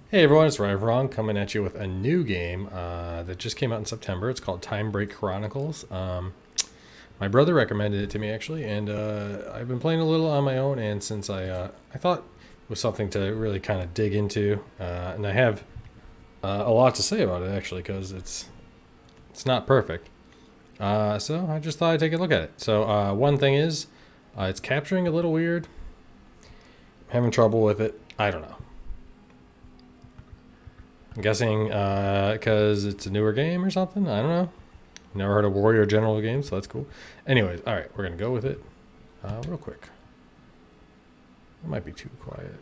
Hey everyone, it's Wrong coming at you with a new game that just came out in September. It's called Time Break Chronicles. My brother recommended it to me actually, and I've been playing a little on my own. And since I thought it was something to really kind of dig into, and I have a lot to say about it actually, because it's not perfect. So I just thought I'd take a look at it. So one thing is, it's capturing a little weird. I'm having trouble with it. I don't know. I'm guessing because it's a newer game or something. I don't know. Never heard of Warrior General game, so that's cool. Anyways, all right, we're gonna go with it real quick. It might be too quiet.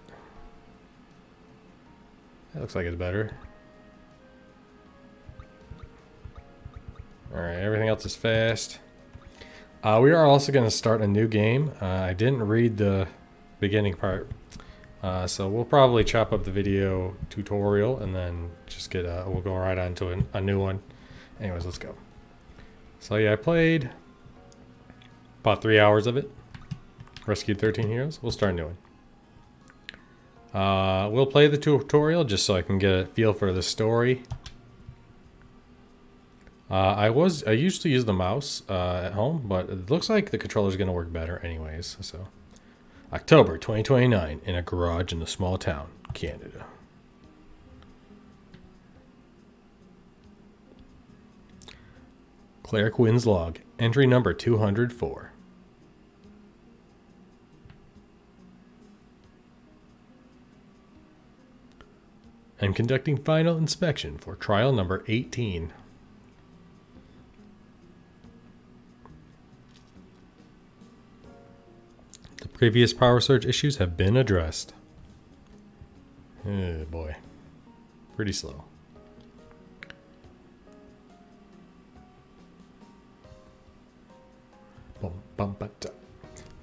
That looks like it's better. All right, everything else is fast. We are also going to start a new game. I didn't read the beginning part. So we'll probably chop up the video tutorial and then just get we'll go right on to a new one. Anyways, let's go. So yeah, I played about 3 hours of it. Rescued 13 heroes. We'll start a new one. We'll play the tutorial just so I can get a feel for the story. I used to use the mouse at home, but it looks like the controller's gonna work better anyways, so. October 2029 in a garage in a small town, Canada. Claire Quinn's log, entry number 204. I'm conducting final inspection for trial number 18. The previous power surge issues have been addressed. Oh boy. Pretty slow.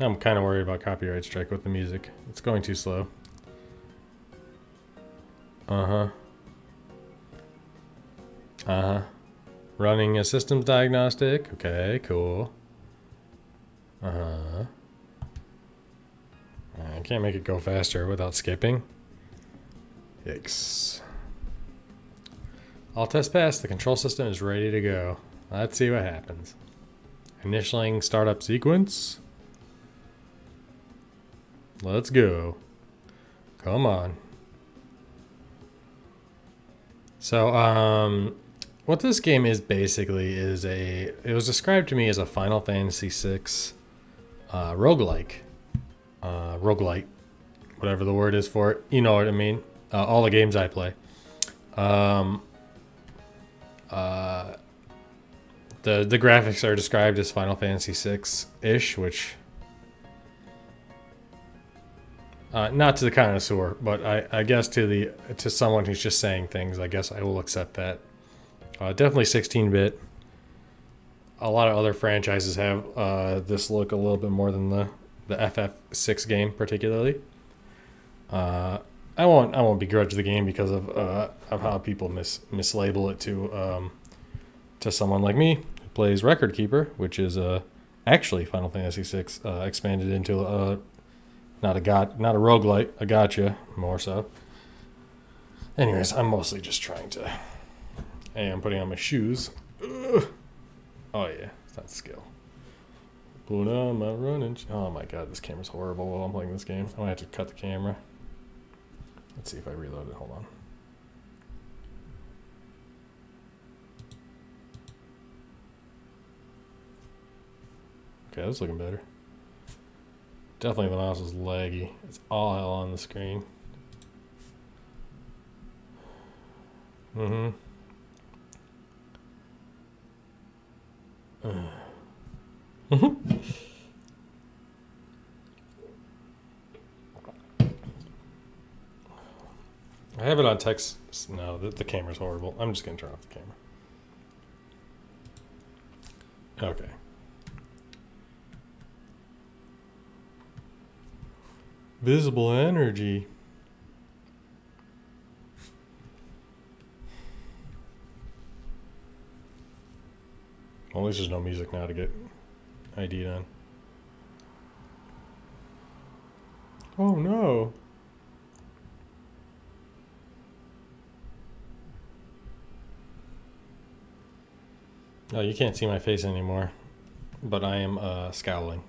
I'm kind of worried about copyright strike with the music. It's going too slow. Running a systems diagnostic. Okay, cool. I can't make it go faster without skipping. Yikes. All tests passed. The control system is ready to go. Let's see what happens. Initialing startup sequence. Let's go. Come on. So, what this game is basically is it was described to me as a Final Fantasy VI roguelike. Roguelite. Whatever the word is for it. You know what I mean. All the games I play. The graphics are described as Final Fantasy VI-ish, which not to the connoisseur, but I guess to someone who's just saying things, I guess I will accept that. Definitely 16-bit. A lot of other franchises have this look a little bit more than the FF6 game, particularly. I won't begrudge the game because of how people mislabel it to someone like me who plays Record Keeper, which is actually Final Fantasy VI expanded into not a roguelite, a gacha, more so. Anyways, I'm mostly just trying to. Hey, I'm putting on my shoes. Ugh. Oh yeah, that's skill. Put on my running. Oh my god, this camera's horrible while I'm playing this game. I'm gonna have to cut the camera. Let's see if I reload it. Hold on. Okay, that's looking better. Definitely the mouse is laggy. It's all hell on the screen. I have it on text. No, the camera's horrible. I'm just gonna turn off the camera. Okay. Visible energy. Well, at least there's no music now to get ID'd on. Oh no. Oh, you can't see my face anymore, but I am scowling.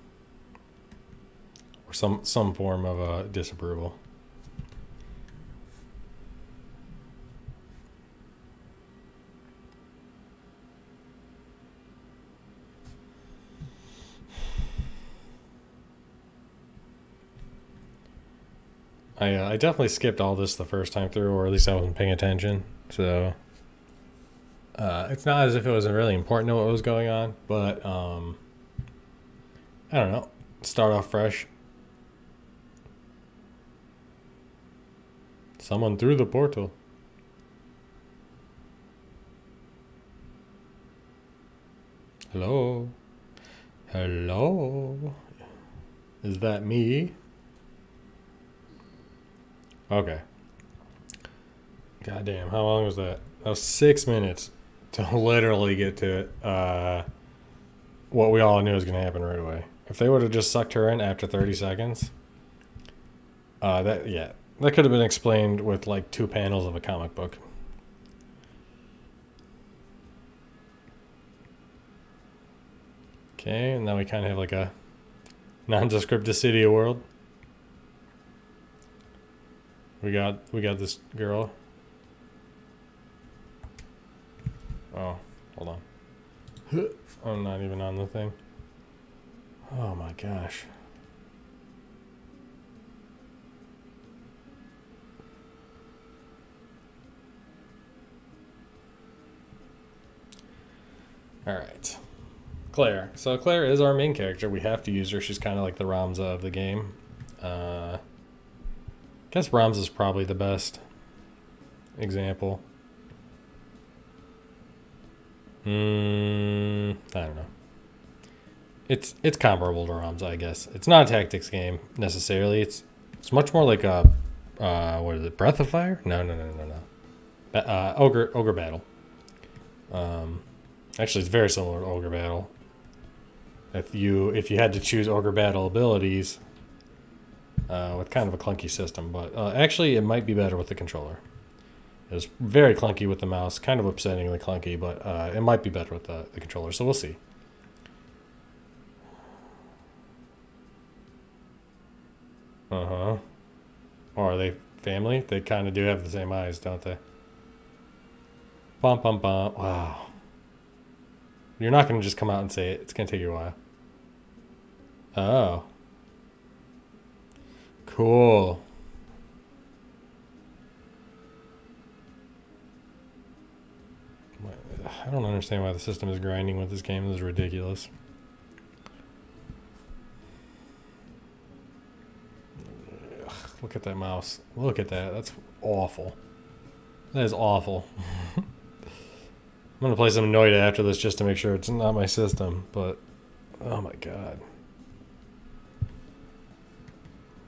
Or some form of disapproval. I definitely skipped all this the first time through, or at least I wasn't paying attention. So it's not as if it was really important to what was going on, but I don't know. Start off fresh. Someone through the portal. Hello? Hello? Is that me? Okay. Goddamn, how long was that? That was 6 minutes to literally get to it. What we all knew was going to happen right away. If they would have just sucked her in after 30 seconds, that could have been explained with like 2 panels of a comic book. Okay, and now we kind of have like a nondescript city world. We got this girl. Oh, hold on. I'm not even on the thing. Oh my gosh. All right. Claire. So Claire is our main character. We have to use her. She's kind of like the Ramza of the game. I guess Ramza is probably the best example. I don't know. It's comparable to Ramza, I guess. It's not a tactics game necessarily. It's much more like a what is it? Breath of Fire? No. Ogre Battle. Actually, it's very similar to Ogre Battle. If you had to choose Ogre Battle abilities, with kind of a clunky system, but actually it might be better with the controller. It was very clunky with the mouse, kind of upsettingly clunky, but it might be better with the controller, so we'll see. Uh-huh. Or are they family? They kind of do have the same eyes, don't they? Bum, bum, bum. Wow. You're not going to just come out and say it. It's going to take you a while. Oh. Cool. I don't understand why the system is grinding with this game. This is ridiculous. Ugh, look at that mouse. Look at that. That's awful. That is awful. I'm going to play some Noida after this just to make sure it's not my system, but oh my god.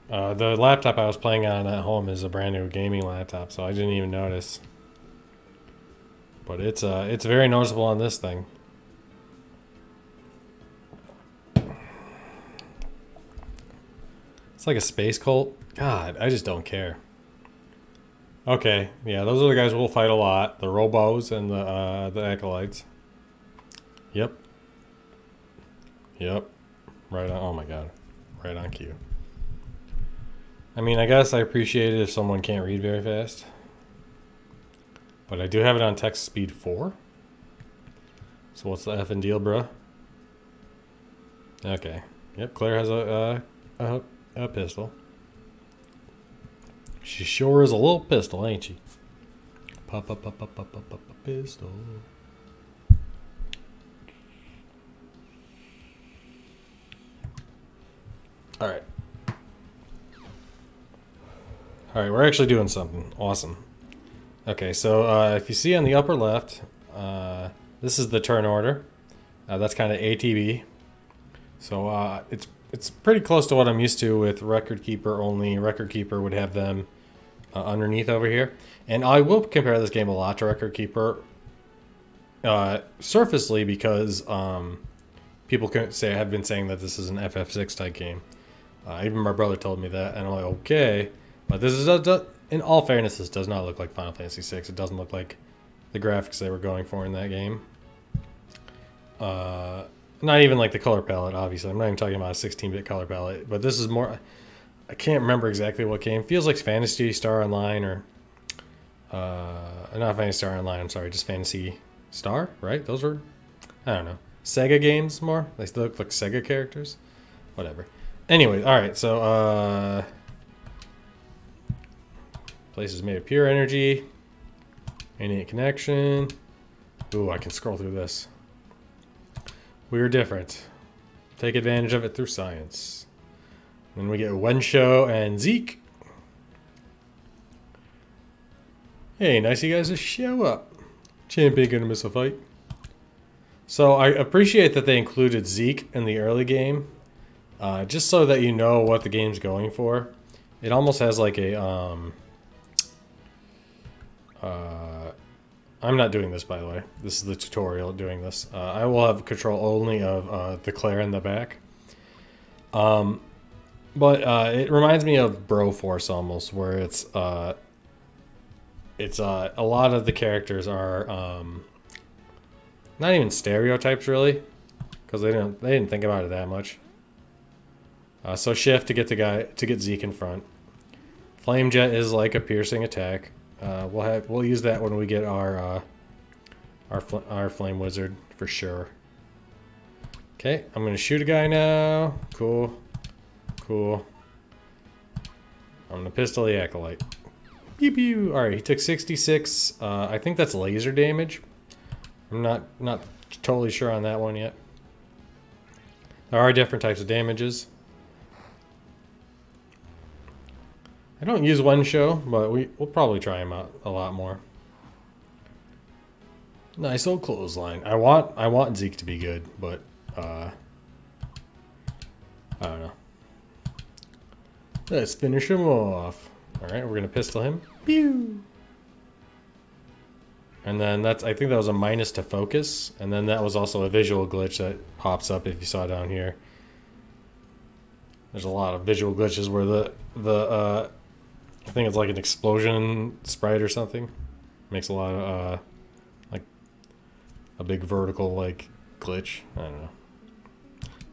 The laptop I was playing on at home is a brand new gaming laptop, so I didn't even notice. But it's very noticeable on this thing. It's like a space cult. God, I just don't care. Okay, yeah, those are the guys we'll fight a lot. The Robos and the Acolytes. Yep. Right on. Oh my god. Right on cue. I mean, I guess I appreciate it if someone can't read very fast. But I do have it on text speed 4. So what's the effing deal, bruh? Okay. Yep, Claire has a pistol. She sure is a little pistol, ain't she? Pop, pistol. Alright. Alright, we're actually doing something awesome. Okay, so if you see on the upper left, this is the turn order. That's kind of ATB. So it's pretty close to what I'm used to with Record Keeper, only Record Keeper would have them underneath over here. And I will compare this game a lot to Record Keeper surfacely because people have been saying that this is an FF6 type game. Even my brother told me that, and I'm like, okay. But this is, in all fairness, this does not look like Final Fantasy VI. It doesn't look like the graphics they were going for in that game. Not even like the color palette, obviously. I'm not even talking about a 16-bit color palette, but this is more. I can't remember exactly what game. Feels like Phantasy Star Online or not Phantasy Star Online. I'm sorry, just Phantasy Star, right? Those were, I don't know, Sega games more. They still look like Sega characters. Whatever. Anyway, all right. So place is made of pure energy. Innate connection. Ooh, I can scroll through this. We're different. Take advantage of it through science. Then we get Wensho and Zeke. Hey, nice you guys to show up. Champion gonna miss a fight. So I appreciate that they included Zeke in the early game. Just so that you know what the game's going for. It almost has like a I'm not doing this, by the way. This is the tutorial doing this. I will have control only of the Claire in the back. But it reminds me of Broforce almost, where it's a lot of the characters are not even stereotypes really, because they didn't think about it that much. So shift to get Zeke in front. Flame Jet is like a piercing attack. We'll use that when we get our Flame Wizard for sure. Okay, I'm gonna shoot a guy now. Cool. I'm gonna pistol the Acolyte. Pew pew. All right, he took 66. I think that's laser damage. I'm not totally sure on that one yet. There are different types of damages. I don't use Wensho, but we'll probably try him out a lot more. Nice old clothesline. I want Zeke to be good, but I don't know. Let's finish him off. All right, we're gonna pistol him. Pew. And then I think that was a minus to focus, and then that was also a visual glitch that pops up if you saw down here. There's a lot of visual glitches where the I think it's like an explosion sprite or something. Makes a lot of like a big vertical like glitch. I don't know.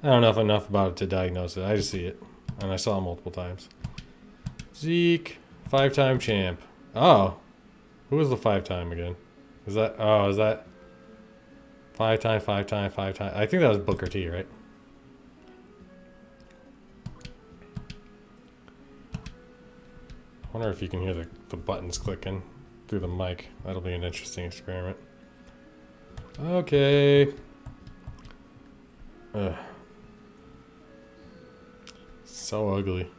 I don't know if enough about it to diagnose it. I just see it, and I saw it multiple times. Zeke, 5-time champ. Oh, who was the 5-time again? Is that? Oh, is that 5-time? I think that was Booker T, right? I wonder if you can hear the buttons clicking through the mic. That'll be an interesting experiment. Okay. Ugh. So ugly.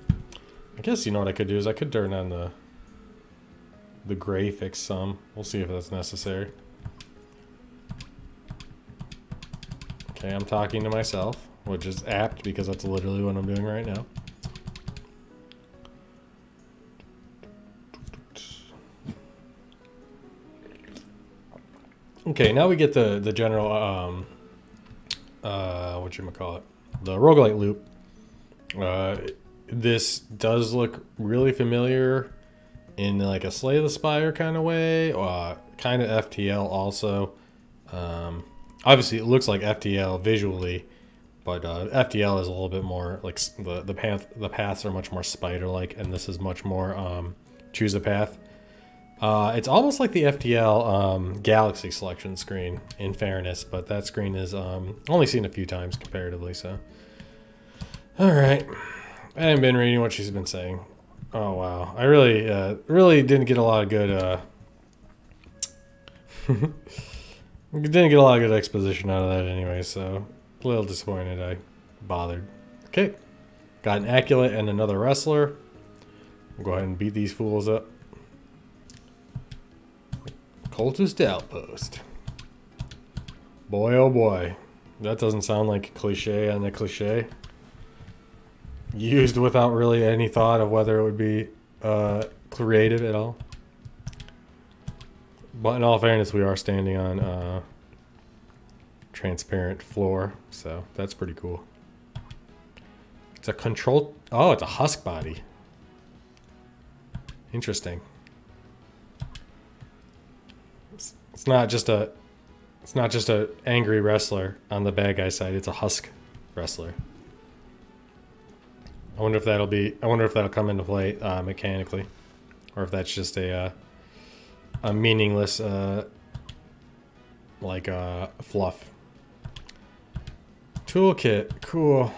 I guess you know what I could do is I could turn on the graphics some. We'll see if that's necessary. Okay, I'm talking to myself, which is apt because that's literally what I'm doing right now. Okay, now we get the general whatchamacallit, the roguelite loop. This does look really familiar in like a Slay the Spire kind of way, kind of FTL also. Obviously it looks like FTL visually, but FTL is a little bit more like the paths are much more spider-like, and this is much more choose a path. It's almost like the FTL Galaxy selection screen, in fairness, but that screen is only seen a few times comparatively, so. Alright. I haven't been reading what she's been saying. Oh, wow. I really didn't get a lot of good, didn't get a lot of good exposition out of that anyway, so a little disappointed I bothered. Okay. Got an Acolyte and another Wrestler. I'll go ahead and beat these fools up. Cultist Outpost. Boy, oh boy. That doesn't sound like a cliche on a cliche. Used without really any thought of whether it would be creative at all. But in all fairness, we are standing on transparent floor, so that's pretty cool. It's a control... Oh, it's a husk body. Interesting. It's not just a It's not just a angry wrestler on the bad guy side. It's a husk wrestler. I wonder if that'll come into play mechanically, or if that's just a meaningless fluff. Toolkit, cool.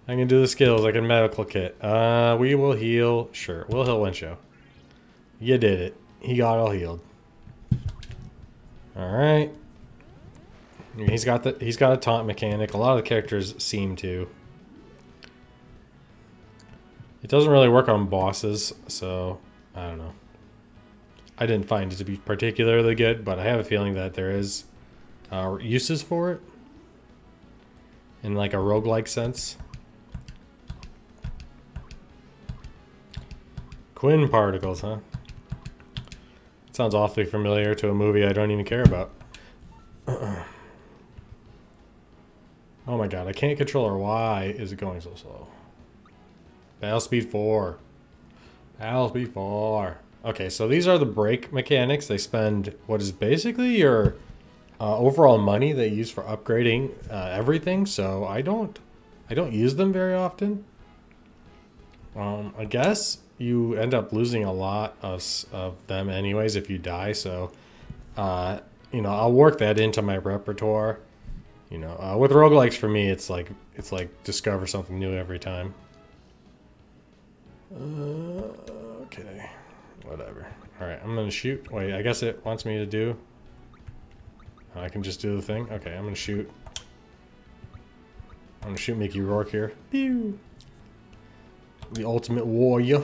I can do the skills like a medical kit. We will heal. Sure, we'll heal one show. You did it. He got all healed. All right. He's got a taunt mechanic. A lot of the characters seem to. It doesn't really work on bosses, so I don't know. I didn't find it to be particularly good, but I have a feeling that there is uses for it in like a roguelike sense. Quinn particles, huh? Sounds awfully familiar to a movie I don't even care about. Oh my god, I can't control her. Why is it going so slow? Battle speed 4. Battle speed 4. Okay, so these are the break mechanics. They spend what is basically your overall money they use for upgrading everything. So I don't use them very often. I guess you end up losing a lot of them anyways if you die. So you know, I'll work that into my repertoire. You know, with roguelikes for me, it's like discover something new every time. Okay, whatever. All right, I'm gonna shoot. Wait, I guess it wants me to do. I can just do the thing. Okay, I'm gonna shoot. I'm gonna shoot Mickey Rourke here. Pew! The ultimate warrior.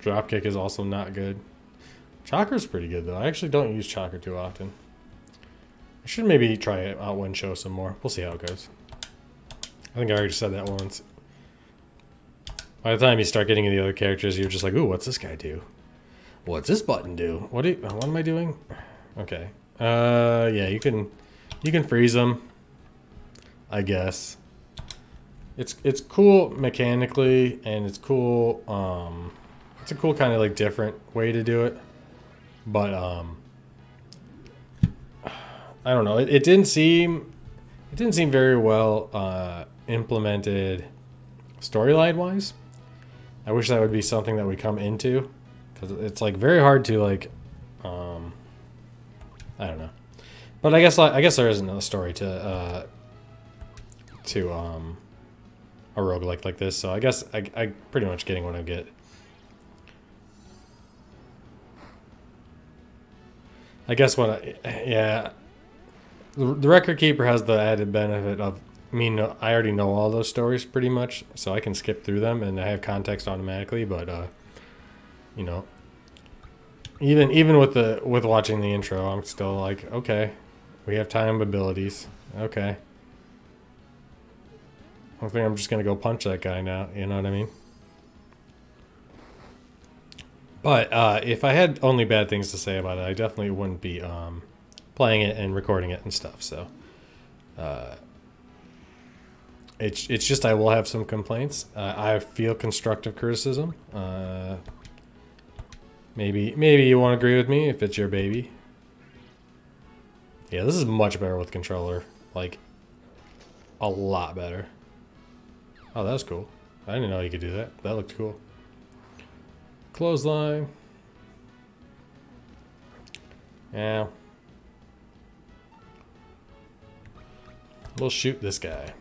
Dropkick is also not good. Chakra's pretty good though. I actually don't use Chakra too often. I should maybe try it out one show some more. We'll see how it goes. I think I already said that once. By the time you start getting into the other characters, you're just like, ooh, what's this guy do? What's this button do? What am I doing? Okay. Yeah, you can freeze them, I guess. It's cool mechanically, and it's cool. It's a cool kind of like different way to do it, but I don't know. It didn't seem very well implemented storyline wise. I wish that would be something that we come into, because it's like very hard to like I don't know, but I guess there isn't a story to a roguelike like this, so I guess I pretty much getting what I get. I guess yeah, the Record Keeper has the added benefit of I already know all those stories pretty much, so I can skip through them and I have context automatically. But you know, even with watching the intro, I'm still like, okay, we have time abilities. Okay, I think I'm just gonna go punch that guy now. You know what I mean? But if I had only bad things to say about it, I definitely wouldn't be playing it and recording it and stuff. So it's just I will have some complaints. I feel constructive criticism. Maybe you won't agree with me if it's your baby. Yeah, this is much better with controller. Like, a lot better. Oh, that was cool. I didn't know you could do that. That looked cool. Clothesline. Yeah. We'll shoot this guy.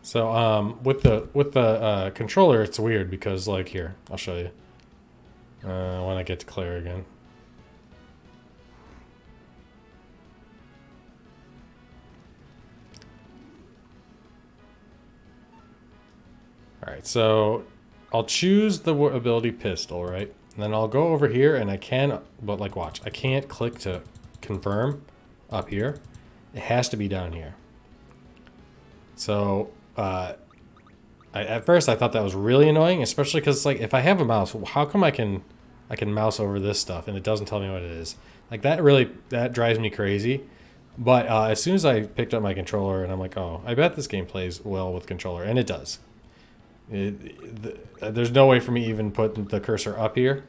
So with the controller, it's weird because like here, I'll show you. When I get to Claire again. Alright, so I'll choose the ability pistol, right? And then I'll go over here and I can, but like watch, I can't click to confirm up here. It has to be down here. So at first I thought that was really annoying, especially because like if I have a mouse, how come I can mouse over this stuff and it doesn't tell me what it is? Like that drives me crazy. But as soon as I picked up my controller and I'm like, oh, I bet this game plays well with controller, and it does. There's no way for me even put the cursor up here.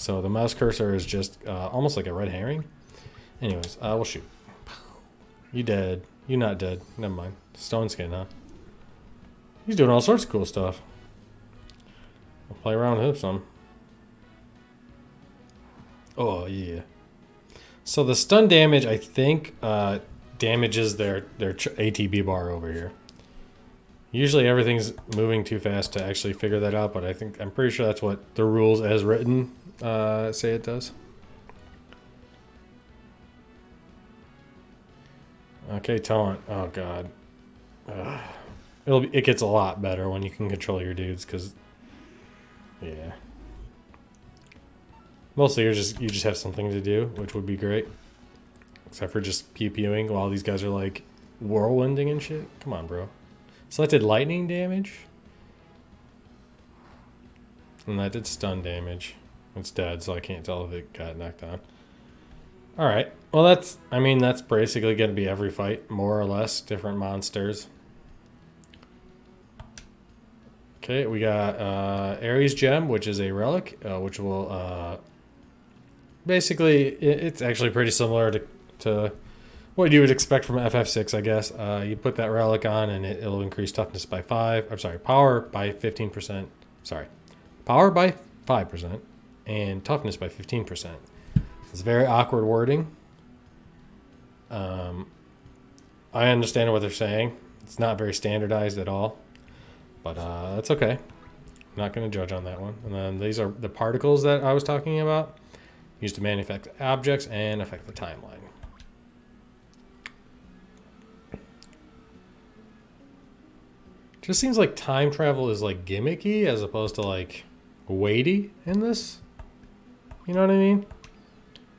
So the mouse cursor is just almost like a red herring. Anyways, we'll shoot. You dead. You not dead. Never mind. Stone skin, huh? He's doing all sorts of cool stuff. We'll play around with him some. Oh, yeah. So the stun damage, I think, damages their ATB bar over here. Usually everything's moving too fast to actually figure that out, but I'm pretty sure that's what the rules as written say it does. Okay, taunt. Oh god. It gets a lot better when you can control your dudes, because yeah. Mostly you just have something to do, which would be great. Except for just pew-pewing while these guys are like whirlwinding and shit. Come on, bro. Selected lightning damage. And that did stun damage. It's dead, so I can't tell if it got knocked down. Alright. Well, that's basically going to be every fight, more or less. Different monsters. Okay, we got Ares Gem, which is a relic, which will... basically, it's actually pretty similar to what you would expect from FF6, I guess. You put that relic on and it'll increase toughness by 5. I'm sorry, power by 15%. Sorry. Power by 5% and toughness by 15%. It's very awkward wording. I understand what they're saying. It's not very standardized at all. But that's okay. I'm not going to judge on that one. And then these are the particles that I was talking about. Used to manufacture objects and affect the timeline. Just seems like time travel is like gimmicky as opposed to like weighty in this. You know what I mean?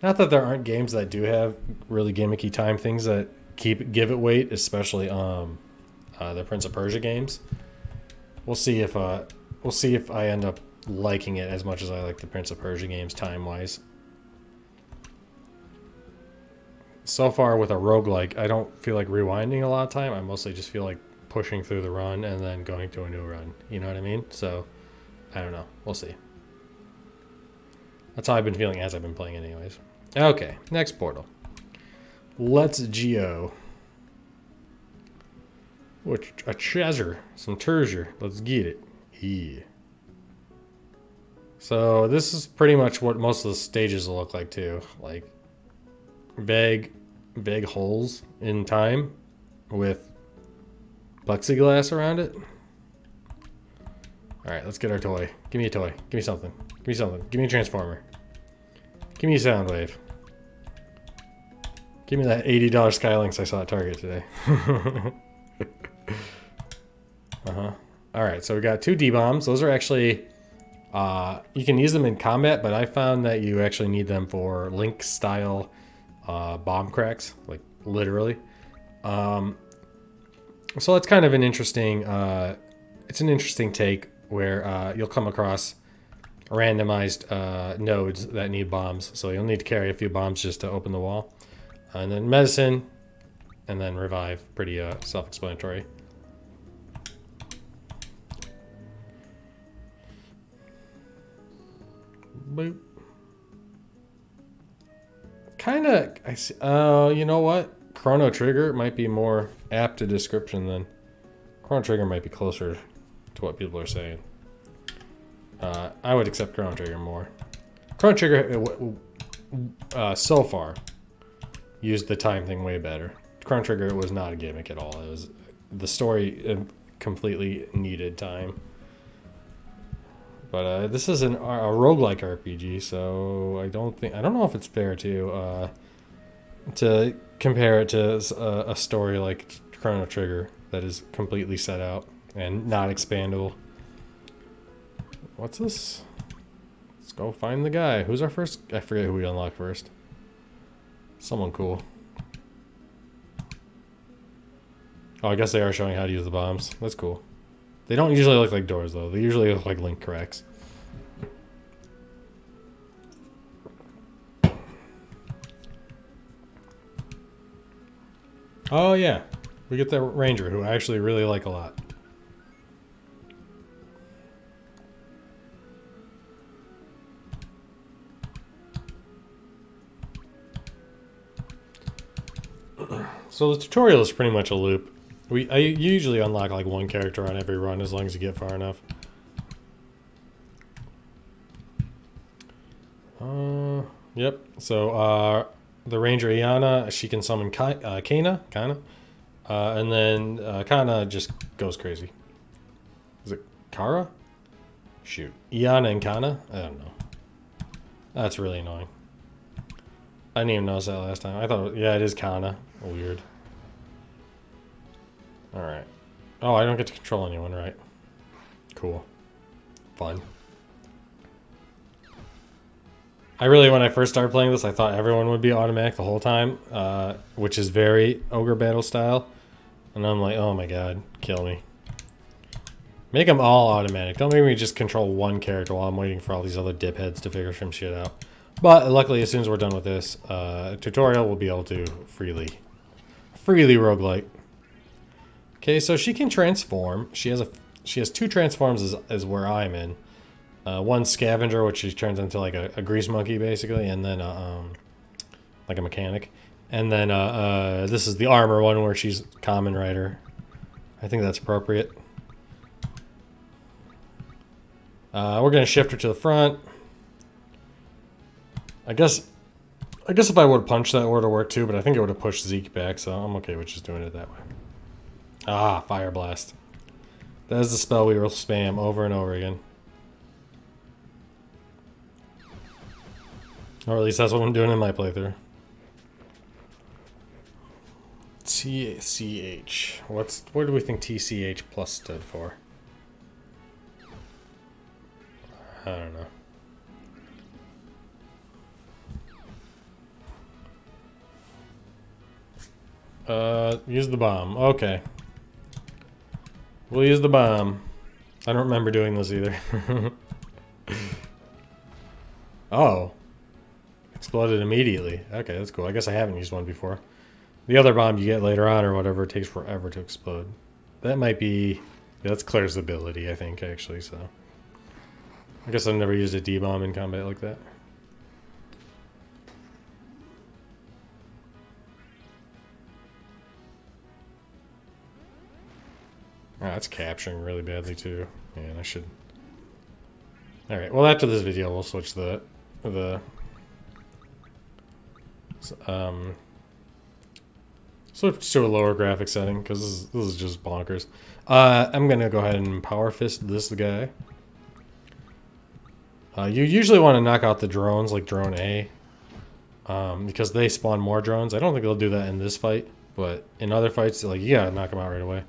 Not that there aren't games that do have really gimmicky time things that give it weight, especially the Prince of Persia games. We'll see if I end up liking it as much as I like the Prince of Persia games time-wise. So far with a roguelike, I don't feel like rewinding a lot of time. I mostly just feel like pushing through the run and then going to a new run. You know what I mean? So, I don't know. We'll see. That's how I've been feeling as I've been playing it anyways. Okay, next portal. Let's Geo. Which a treasure, some treasure. Let's get it. Yeah. So this is pretty much what most of the stages will look like too. Like vague holes in time with plexiglass around it. All right, let's get our toy. Give me a toy. Give me something. Give me something. Give me a transformer. Give me a sound wave. Give me that $80 Skylinks I saw at Target today. Alright, so we got 2 D-bombs. Those are actually... you can use them in combat, but I found that you actually need them for Link-style bomb cracks. Like, literally. So it's kind of an interesting... it's an interesting take where you'll come across randomized nodes that need bombs. So you'll need to carry a few bombs just to open the wall. And then medicine, and then revive. Pretty self-explanatory. Boop. Kind of, I see. You know what? Chrono Trigger might be more apt to description than Chrono Trigger might be closer to what people are saying. I would accept Chrono Trigger more. Chrono Trigger, so far, used the time thing way better. Chrono Trigger was not a gimmick at all. It was the story completely needed time. But this is a roguelike RPG, so I don't know if it's fair to compare it to a story like Chrono Trigger that is completely set out and not expandable. What's this? Let's go find the guy. Who's our first? I forget who we unlock first. Someone cool. Oh, I guess they are showing how to use the bombs. That's cool. They don't usually look like doors, though. They usually look like link cracks. Oh, yeah. We get that ranger, who I actually really like a lot. So the tutorial is pretty much a loop. I usually unlock like one character on every run as long as you get far enough. Yep. So the Ranger Iana, she can summon Kana, and then Kana just goes crazy. Is it Kara? Shoot. Iana and Kana? I don't know. That's really annoying. I didn't even notice that last time. I thought, yeah, it is Kana. Weird. Alright. Oh, I don't get to control anyone, right? Cool. Fun. I really, when I first started playing this, I thought everyone would be automatic the whole time, which is very Ogre Battle style. And I'm like, oh my god, kill me. Make them all automatic. Don't make me just control one character while I'm waiting for all these other dipheads to figure some shit out. But luckily, as soon as we're done with this tutorial, we'll be able to freely roguelite. Okay, so she can transform. She has two transforms as where I'm in. One scavenger, which she turns into like a grease monkey basically, and then like a mechanic. And then this is the armor one where she's Kamen Rider. I think that's appropriate. We're gonna shift her to the front. I guess if I would have punched that would have worked too, but I think it would have pushed Zeke back, so I'm okay with just doing it that way. Ah, Fire Blast. That is the spell we will spam over and over again. Or at least that's what I'm doing in my playthrough. TCH. What do we think TCH plus stood for? I don't know. Use the bomb. Okay. We'll use the bomb. I don't remember doing this either. Oh. Exploded immediately. Okay, that's cool. I guess I haven't used one before. The other bomb you get later on or whatever, it takes forever to explode. That might be... Yeah, that's Claire's ability, I think, actually, so... I guess I've never used a D-bomb in combat like that. Oh, that's capturing really badly too. Man, I should... Alright, well after this video we'll switch switch to a lower graphic setting, because this is just bonkers. I'm gonna go ahead and Power Fist this guy. You usually want to knock out the drones, like Drone A, because they spawn more drones. I don't think they'll do that in this fight, but in other fights, like, you gotta knock them out right away.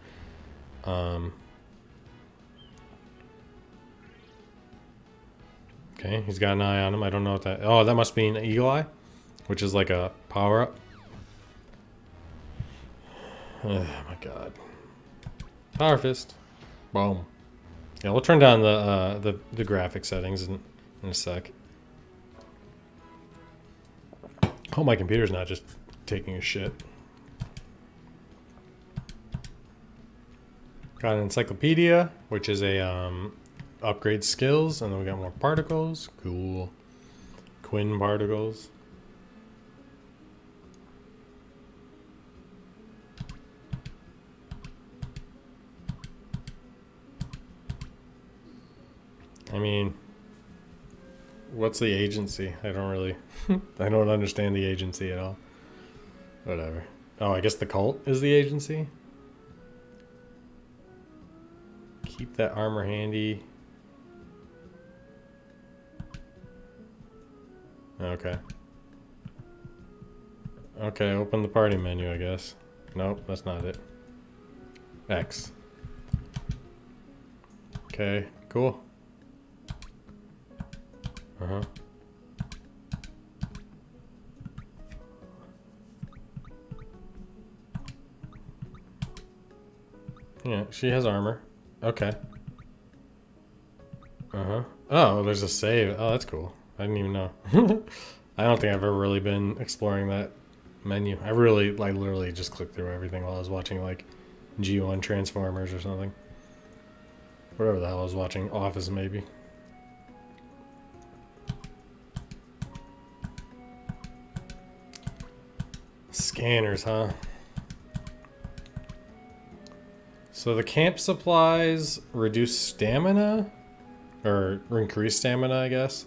Okay, he's got an eye on him. I don't know what that... Oh, that must be an Eagle Eye, which is like a power-up. Oh my god. Power Fist. Boom. Yeah, we'll turn down the graphic settings in a sec. Oh, my computer's not just taking a shit. Got an encyclopedia, which is a upgrade skills, and then we got more particles. Cool. Quinn particles. I mean, what's the agency? I don't really... I don't understand the agency at all. Whatever. Oh, I guess the cult is the agency? Keep that armor handy. Okay. Okay, open the party menu, I guess. Nope, that's not it. X. Okay, cool. Uh-huh. Yeah, she has armor. Okay. Uh-huh. Oh, there's a save. Oh, that's cool. I didn't even know. I don't think I've ever really been exploring that menu. I literally just clicked through everything while I was watching, like, G1 Transformers or something. Whatever the hell I was watching. Office, maybe. Scanners, huh? So the camp supplies reduce stamina, or increase stamina, I guess.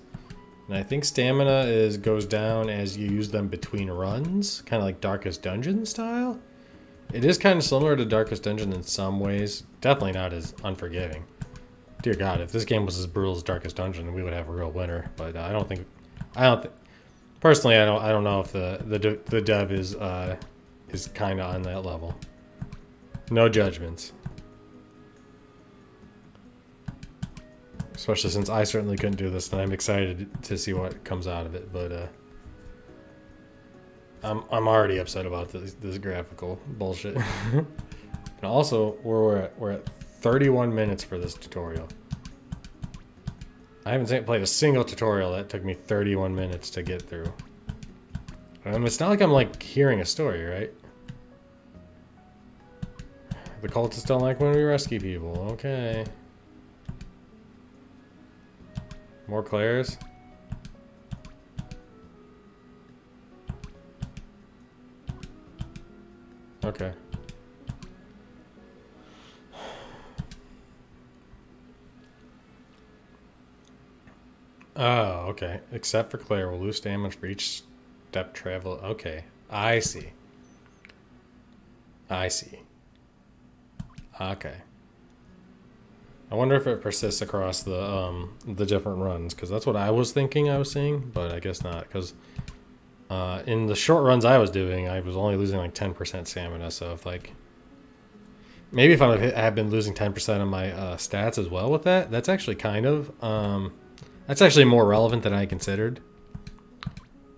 And I think stamina goes down as you use them between runs, kind of like Darkest Dungeon style. It is kind of similar to Darkest Dungeon in some ways, definitely not as unforgiving. Dear God, if this game was as brutal as Darkest Dungeon, we would have a real winner. But I don't think, personally, I don't know if the dev is kind of on that level. No judgments. Especially since I certainly couldn't do this, and I'm excited to see what comes out of it. But I'm already upset about this graphical bullshit. And also, we're at 31 minutes for this tutorial. I haven't played a single tutorial that took me 31 minutes to get through. It's not like I'm like hearing a story, right? The cultists don't like when we rescue people. Okay. More Claires. Okay. Oh, okay. Except for Claire, we'll lose damage for each step travel. Okay. I see. I see. Okay. I wonder if it persists across the different runs, because that's what I was thinking I was seeing, but I guess not, because in the short runs I was doing, I was only losing like 10% stamina, so if like, maybe if I had been losing 10% of my stats as well with that, that's actually kind of, that's actually more relevant than I considered.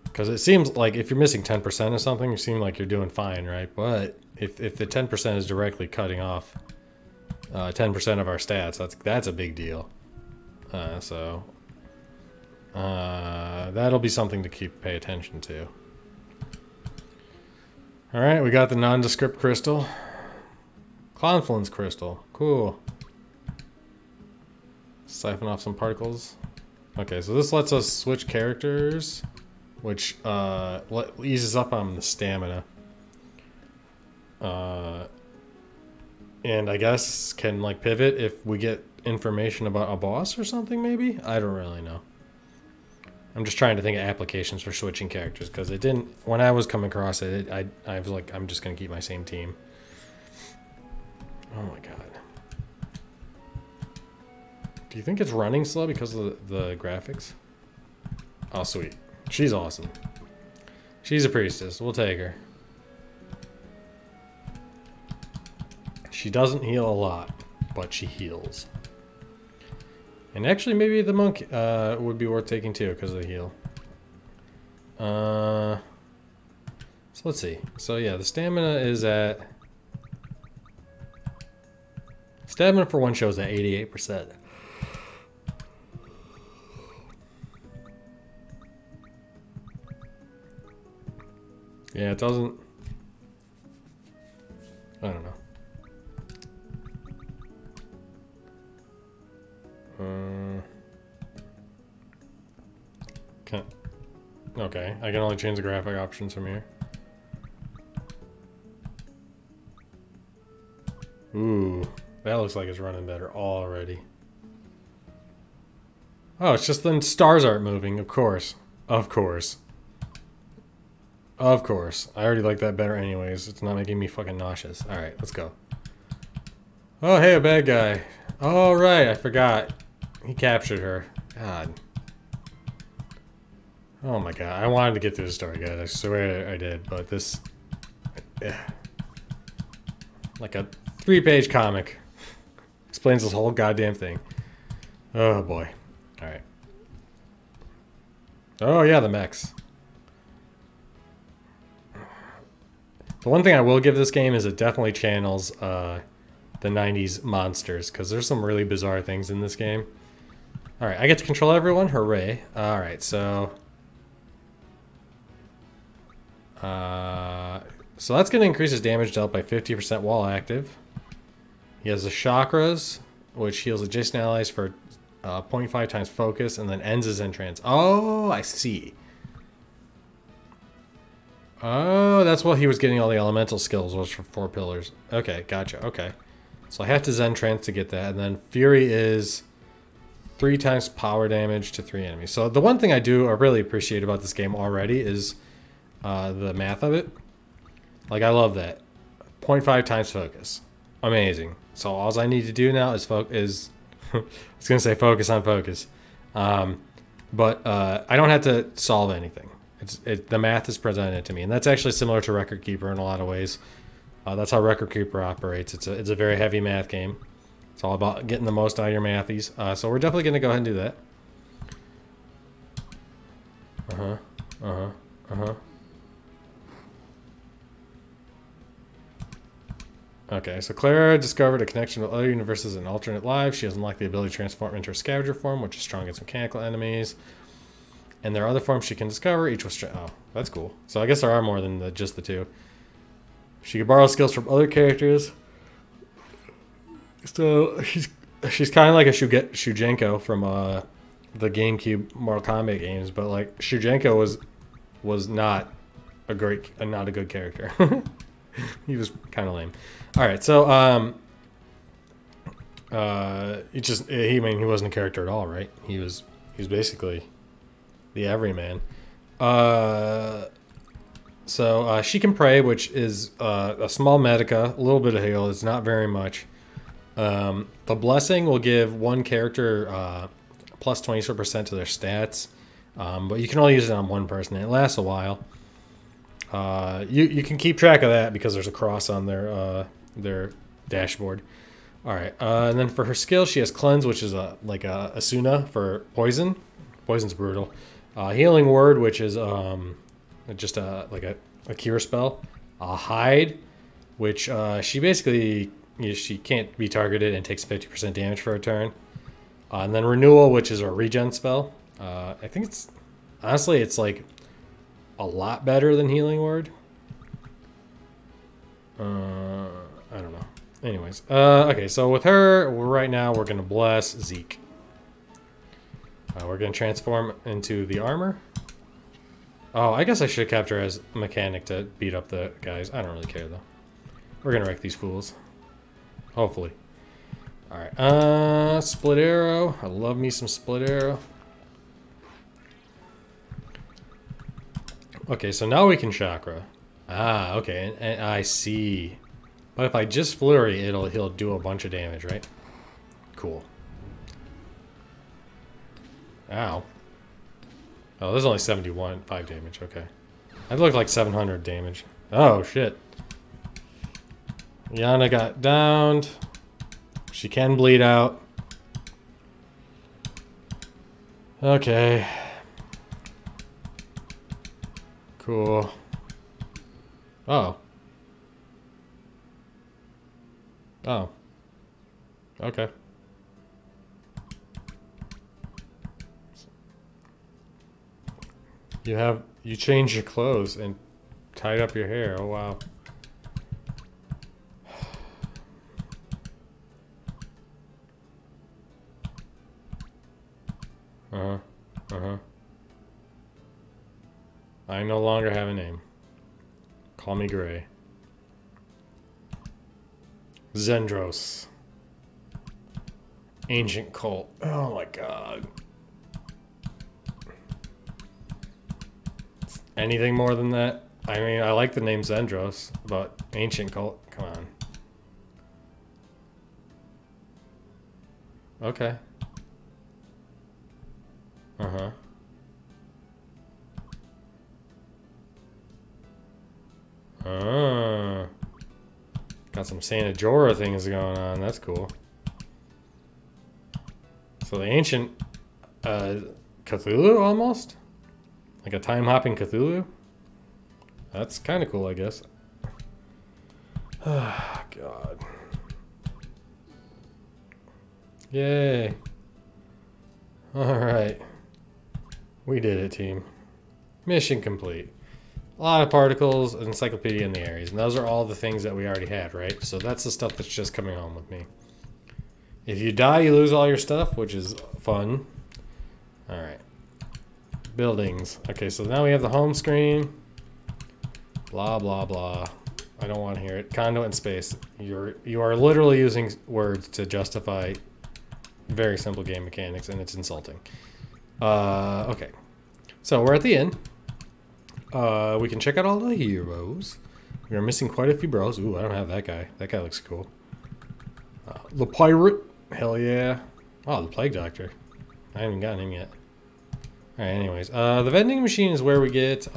Because it seems like if you're missing 10% of something, you seem like you're doing fine, right? But if the 10% is directly cutting off 10% of our stats, that's a big deal. So that'll be something to pay attention to. All right, we got the nondescript crystal, confluence crystal. Cool. Siphon off some particles. Okay, so this lets us switch characters, which eases up on the stamina. And I guess can like pivot if we get information about a boss or something, maybe? I don't really know. I'm just trying to think of applications for switching characters, because it didn't, when I was coming across it, I was like, I'm just going to keep my same team. Oh my god. Do you think it's running slow because of the graphics? Oh, sweet. She's awesome. She's a priestess. We'll take her. She doesn't heal a lot, but she heals. And actually, maybe the monk would be worth taking too, because of the heal. So let's see. So yeah, the stamina is at... Stamina for one shows at 88%. Yeah, it doesn't... I don't know. Okay, I can only change the graphic options from here. Ooh, that looks like it's running better already. Oh, it's just the stars aren't moving, of course. Of course. Of course. I already like that better anyways. It's not making me fucking nauseous. Alright, let's go. Oh, hey, a bad guy. Oh, right, I forgot. He captured her. God. Oh my god. I wanted to get through the story, guys. I swear I did, but this... like a 3-page comic. Explains this whole goddamn thing. Oh boy. Alright. Oh yeah, the mechs. The one thing I will give this game is it definitely channels the 90s monsters, because there's some really bizarre things in this game. Alright, I get to control everyone. Hooray. Alright, so... so that's going to increase his damage dealt by 50% while active. He has the chakras, which heals adjacent allies for 0.5 times focus, and then ends his entrance. Oh, I see. Oh, that's what he was getting all the elemental skills was for 4 pillars. Okay, gotcha. Okay. So I have to Zen Trance to get that. And then Fury is 3 times power damage to 3 enemies. So the one thing I really appreciate about this game already is the math of it. Like, I love that. 0.5 times focus. Amazing. So all I need to do now is I was going to say focus on focus. But I don't have to solve anything. The math is presented to me. And that's actually similar to Record Keeper in a lot of ways. That's how Record Keeper operates. It's a very heavy math game. It's all about getting the most out of your mathies. So we're definitely going to go ahead and do that. Okay, so Clara discovered a connection with other universes and alternate lives. She has unlocked the ability to transform into her scavenger form, which is strong against mechanical enemies. And there are other forms she can discover, each with oh, that's cool. So I guess there are more than just the 2. She can borrow skills from other characters. So she's kind of like a Shujenko from the GameCube Mortal Kombat games, but like Shujenko was not a good character. He was kind of lame. All right, so he wasn't a character at all, right? He was basically the everyman. So she can pray, which is a small medica, a little bit of heal. It's not very much. The blessing will give one character plus 20% to their stats, but you can only use it on one person. And it lasts a while. You can keep track of that because there's a cross on their dashboard. All right, and then for her skill, she has cleanse, which is like a Asuna for poison. Poison's brutal. Healing word, which is just like a cure spell. Hide, which she basically she can't be targeted and takes 50% damage for a turn. And then renewal, which is a regen spell. I think it's like a lot better than healing word. I don't know. Anyways, okay, so with her, right now we're gonna bless Zeke. We're gonna transform into the armor. Oh, I guess I should have kept her as a mechanic to beat up the guys. I don't really care though. We're gonna wreck these fools. Hopefully. All right. Split arrow. I love me some split arrow. Okay, so now we can chakra. Ah, okay, and I see. But if I just flurry, he'll do a bunch of damage, right? Cool. Ow. Oh, there's only 5 damage, okay. That looked like 700 damage. Oh, shit. Yana got downed. She can bleed out. Okay. Cool. Oh. Oh. Okay. You changed your clothes and tied up your hair. Oh wow. I no longer have a name. Call me Gray. Zendros. Ancient cult. Oh my god. Anything more than that? I mean, I like the name Zendros, but ancient cult, come on. Okay. Uh-huh. Got some Santa Jorah things going on. That's cool. So the ancient Cthulhu almost? Like a time-hopping Cthulhu? That's kind of cool, I guess. Oh, God. Yay. Alright. We did it, team. Mission complete. A lot of particles, an encyclopedia in the areas. And those are all the things that we already had, right? So that's the stuff that's just coming home with me. If you die, you lose all your stuff, which is fun. Alright. Buildings. Okay, so now we have the home screen. Blah, blah, blah. I don't want to hear it. Conduit and space. You are literally using words to justify very simple game mechanics, and it's insulting. Okay. So we're at the end. We can check out all the heroes. We are missing quite a few bros. Ooh, I don't have that guy. That guy looks cool. The pirate. Hell yeah. Oh, the plague doctor. I haven't gotten him yet. Alright, anyways. The vending machine is where we get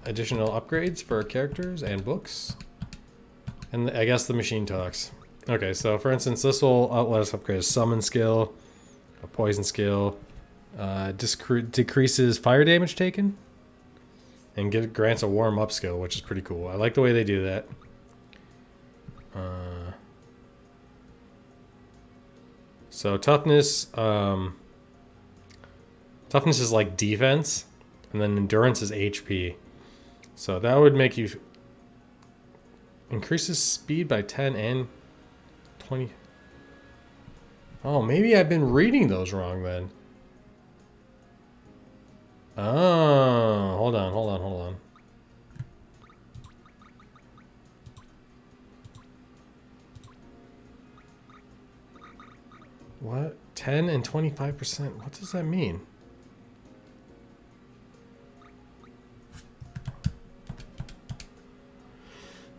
additional upgrades for characters and books. And I guess the machine talks. Okay, so for instance, this will let us upgrade a summon skill, a poison skill, decreases fire damage taken, and grants a warm up skill, which is pretty cool. I like the way they do that. So toughness, toughness is like defense, and then endurance is HP. So that would make you increases speed by 10 and 20. Oh, maybe I've been reading those wrong then. Oh, hold on. What? 10 and 25%? What does that mean?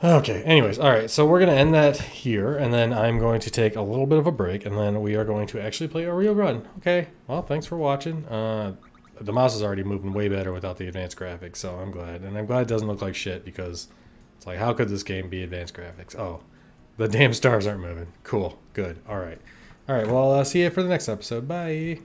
Okay, anyways, alright, so we're going to end that here, and then I'm going to take a little bit of a break, and then we are going to actually play a real run. Okay, well, thanks for watching. The mouse is already moving way better without the advanced graphics, so I'm glad. And I'm glad it doesn't look like shit, because it's like, how could this game be advanced graphics? Oh, the damn stars aren't moving. Cool, good, alright. Alright, well, see you for the next episode. Bye!